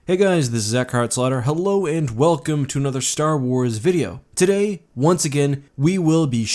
Hey guys, this is EckhartsLadder. Hello and welcome to another Star Wars video. Today, once again, we will be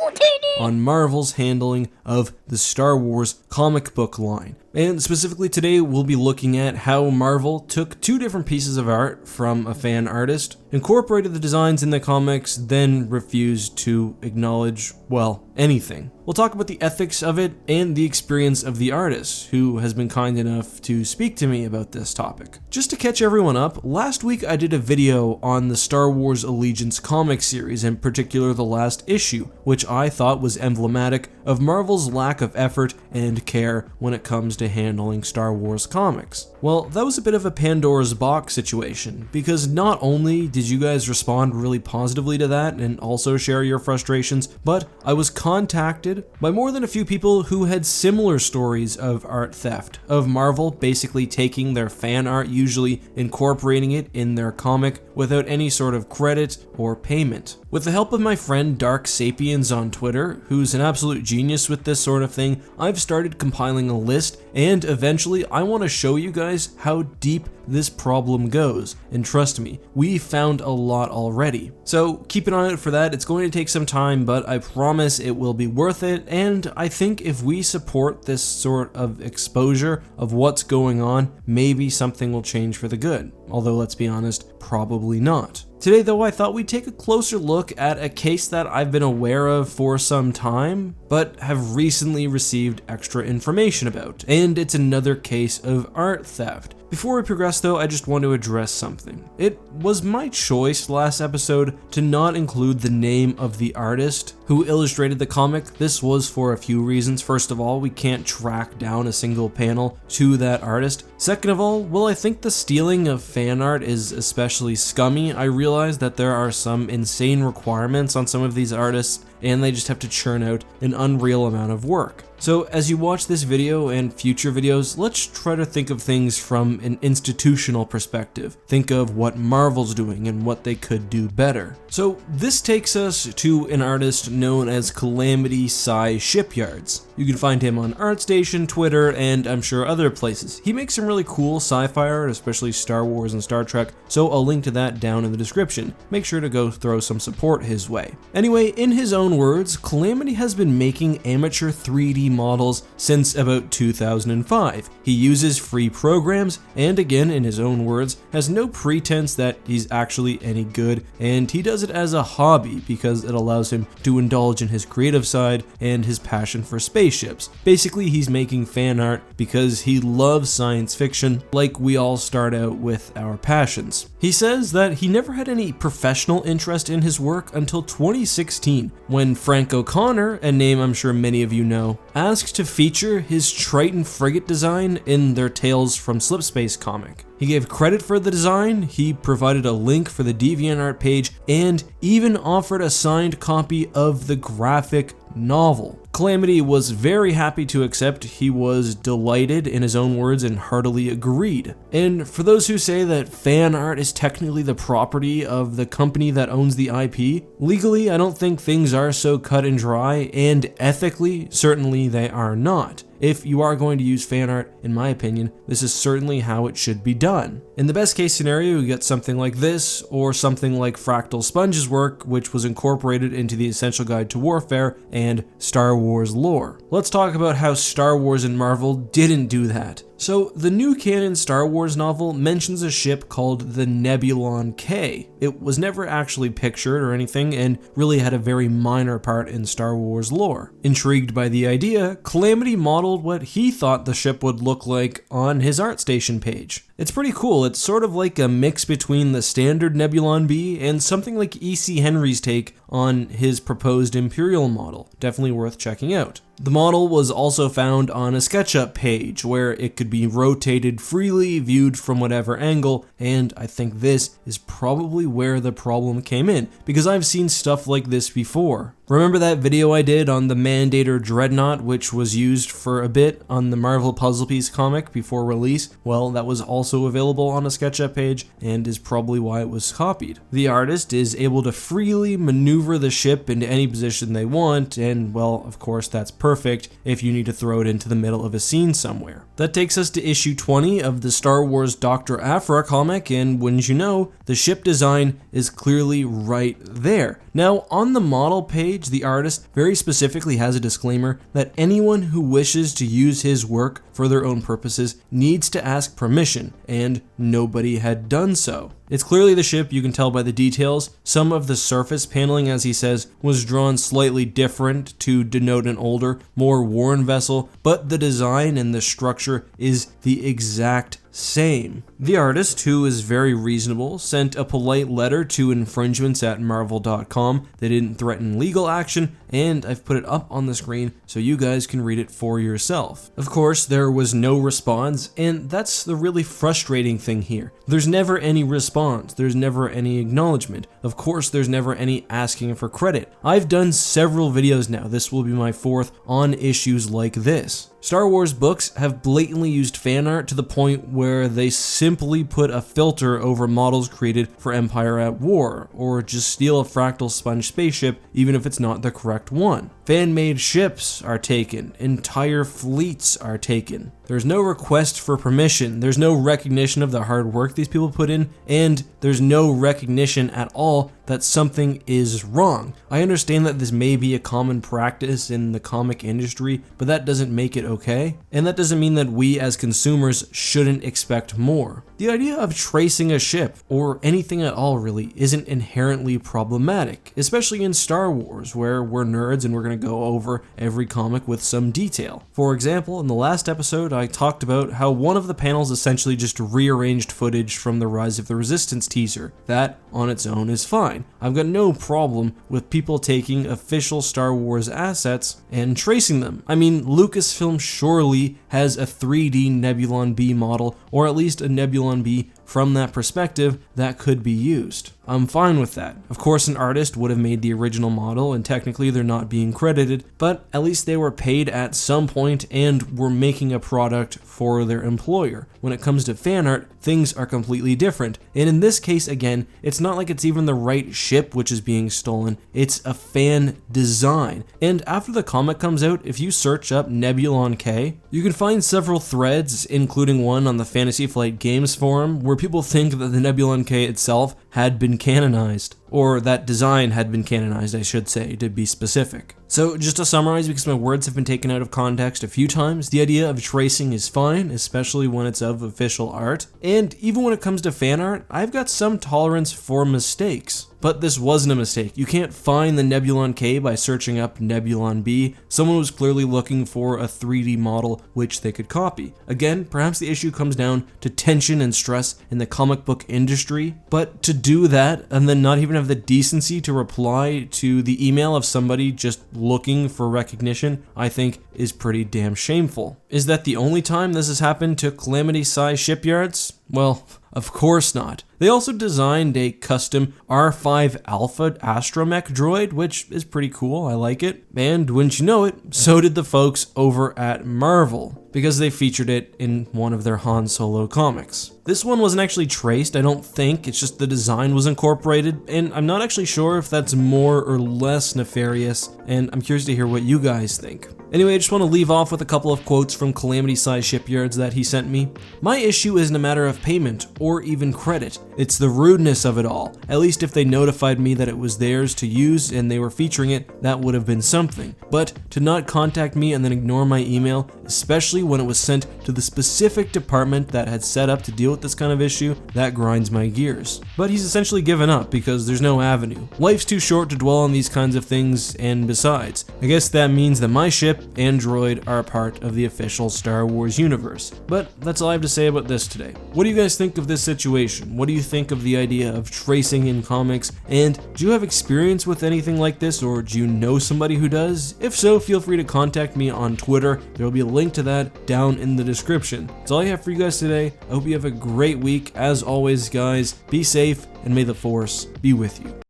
on Marvel's handling of the Star Wars comic book line. And specifically today, we'll be looking at how Marvel took two different pieces of art from a fan artist, incorporated the designs in the comics, then refused to acknowledge, well, anything. We'll talk about the ethics of it and the experience of the artist, who has been kind enough to speak to me about this topic. Just to catch everyone up, last week I did a video on the Star Wars Allegiance comic series, in particular the last issue, which I thought was emblematic of Marvel's lack of effort and care when it comes to handling Star Wars comics. Well, that was a bit of a Pandora's box situation, because not only did you guys respond really positively to that and also share your frustrations, but I was contacted by more than a few people who had similar stories of art theft, of Marvel basically taking their fan art, usually incorporating it in their comic without any sort of credit or payment. With the help of my friend Dark Sapiens on Twitter, who's an absolute genius with this sort of thing, I've started compiling a list, and eventually I want to show you guys how deep this problem goes. And trust me, we found a lot already. So keep an eye out for that. It's going to take some time, but I promise it will be worth it. And I think if we support this sort of exposure of what's going on, maybe something will change for the good. Although let's be honest, probably not. Today though, I thought we'd take a closer look at a case that I've been aware of for some time, but have recently received extra information about, and it's another case of art theft. Before we progress though, I just want to address something. It was my choice last episode to not include the name of the artist who illustrated the comic. This was for a few reasons. First of all, we can't track down a single panel to that artist. Second of all, well, I think the stealing of fan art is especially scummy. I realize that there are some insane requirements on some of these artists, and they just have to churn out an unreal amount of work. So as you watch this video and future videos, let's try to think of things from an institutional perspective. Think of what Marvel's doing and what they could do better. So this takes us to an artist known as Calamity Shipyards. You can find him on ArtStation, Twitter, and I'm sure other places. He makes some really cool sci-fi art, especially Star Wars and Star Trek, so I'll link to that down in the description. Make sure to go throw some support his way. Anyway, in his own words, Calamity has been making amateur 3D models since about 2005. He uses free programs, and again, in his own words, has no pretense that he's actually any good, and he does it as a hobby because it allows him to indulge in his creative side and his passion for spaceships. Basically, he's making fan art because he loves science fiction, like we all start out with our passions. He says that he never had any professional interest in his work until 2016, when Frank O'Connor, a name I'm sure many of you know, asked to feature his Triton frigate design in their Tales from Slipspace comic. He gave credit for the design, he provided a link for the DeviantArt page, and even offered a signed copy of the graphic novel. Calamity was very happy to accept. He was delighted, in his own words, and heartily agreed. And for those who say that fan art is technically the property of the company that owns the IP, legally I don't think things are so cut and dry, and ethically, certainly they are not. If you are going to use fan art, in my opinion, this is certainly how it should be done. In the best case scenario, you get something like this, or something like Fractal Sponge's work, which was incorporated into the Essential Guide to Warfare and Star Wars lore. Let's talk about how Star Wars and Marvel didn't do that. So, the new canon Star Wars novel mentions a ship called the Nebulon K. It was never actually pictured or anything, and really had a very minor part in Star Wars lore. Intrigued by the idea, Calamity modeled what he thought the ship would look like on his ArtStation page. It's pretty cool. It's sort of like a mix between the standard Nebulon B and something like E.C. Henry's take on his proposed Imperial model. Definitely worth checking out. The model was also found on a SketchUp page where it could be rotated freely, viewed from whatever angle, and I think this is probably where the problem came in, because I've seen stuff like this before. Remember that video I did on the Mandator Dreadnought, which was used for a bit on the Marvel Puzzle Piece comic before release? Well, that was also available on a SketchUp page and is probably why it was copied. The artist is able to freely maneuver the ship into any position they want, and well, of course that's perfect if you need to throw it into the middle of a scene somewhere. That takes us to issue 20 of the Star Wars Dr. Aphra comic, and wouldn't you know, the ship design is clearly right there. Now, on the model page, the artist very specifically has a disclaimer that anyone who wishes to use his work for their own purposes needs to ask permission, and nobody had done so. It's clearly the ship, you can tell by the details. Some of the surface paneling, as he says, was drawn slightly different to denote an older, more worn vessel, but the design and the structure is the exact same. The artist, who is very reasonable, sent a polite letter to infringements@marvel.com. They didn't threaten legal action, and I've put it up on the screen so you guys can read it for yourself. Of course, there was no response, and that's the really frustrating thing here. There's never any response, there's never any acknowledgement. Of course, there's never any asking for credit. I've done several videos now, this will be my 4th, on issues like this. Star Wars books have blatantly used fan art to the point where they simply put a filter over models created for Empire at War, or just steal a fractal sponge spaceship even if it's not the correct one. Fan-made ships are taken, entire fleets are taken. There's no request for permission, there's no recognition of the hard work these people put in, and there's no recognition at all that something is wrong. I understand that this may be a common practice in the comic industry, but that doesn't make it okay, and that doesn't mean that we as consumers shouldn't expect more. The idea of tracing a ship, or anything at all really, isn't inherently problematic, especially in Star Wars, where we're nerds and we're going to go over every comic with some detail. For example, in the last episode, I talked about how one of the panels essentially just rearranged footage from the Rise of the Resistance teaser. That, on its own, is fine. I've got no problem with people taking official Star Wars assets and tracing them. I mean, Lucasfilm surely has a 3D Nebulon B model, or at least a Nebulon B from that perspective that could be used. I'm fine with that. Of course, an artist would have made the original model, and technically they're not being credited, but at least they were paid at some point and were making a product for their employer. When it comes to fan art, things are completely different. And in this case, again, it's not like it's even the right ship which is being stolen, it's a fan design. And after the comic comes out, if you search up Nebulon K, you can find several threads, including one on the Fantasy Flight Games forum, where people think that the Nebulon K itself had been canonized, or that design had been canonized, I should say, to be specific. So just to summarize, because my words have been taken out of context a few times, the idea of tracing is fine, especially when it's of official art, and even when it comes to fan art, I've got some tolerance for mistakes. But this wasn't a mistake. You can't find the Nebulon K by searching up Nebulon B. Someone was clearly looking for a 3D model which they could copy. Again, perhaps the issue comes down to tension and stress in the comic book industry, but to do that and then not even have the decency to reply to the email of somebody just looking for recognition, I think is pretty damn shameful. Is that the only time this has happened to Calamity-size shipyards? Well, of course not. They also designed a custom R5 Alpha astromech droid, which is pretty cool, I like it. And wouldn't you know it, so did the folks over at Marvel, because they featured it in one of their Han Solo comics. This one wasn't actually traced, I don't think, it's just the design was incorporated, and I'm not actually sure if that's more or less nefarious, and I'm curious to hear what you guys think. Anyway, I just want to leave off with a couple of quotes from Calamity-size Shipyards that he sent me. My issue isn't a matter of payment, or even credit. It's the rudeness of it all. At least if they notified me that it was theirs to use and they were featuring it, that would have been something. But to not contact me and then ignore my email, especially when it was sent to the specific department that had set up to deal with this kind of issue, that grinds my gears. But he's essentially given up because there's no avenue. Life's too short to dwell on these kinds of things, and besides, I guess that means that my ship and droid are a part of the official Star Wars universe. But that's all I have to say about this today. What do you guys think of this situation? What do you think of the idea of tracing in comics? And do you have experience with anything like this, or do you know somebody who does? If so, feel free to contact me on Twitter. There will be a link to that down in the description. That's all I have for you guys today. I hope you have a great week. As always, guys, be safe and may the Force be with you.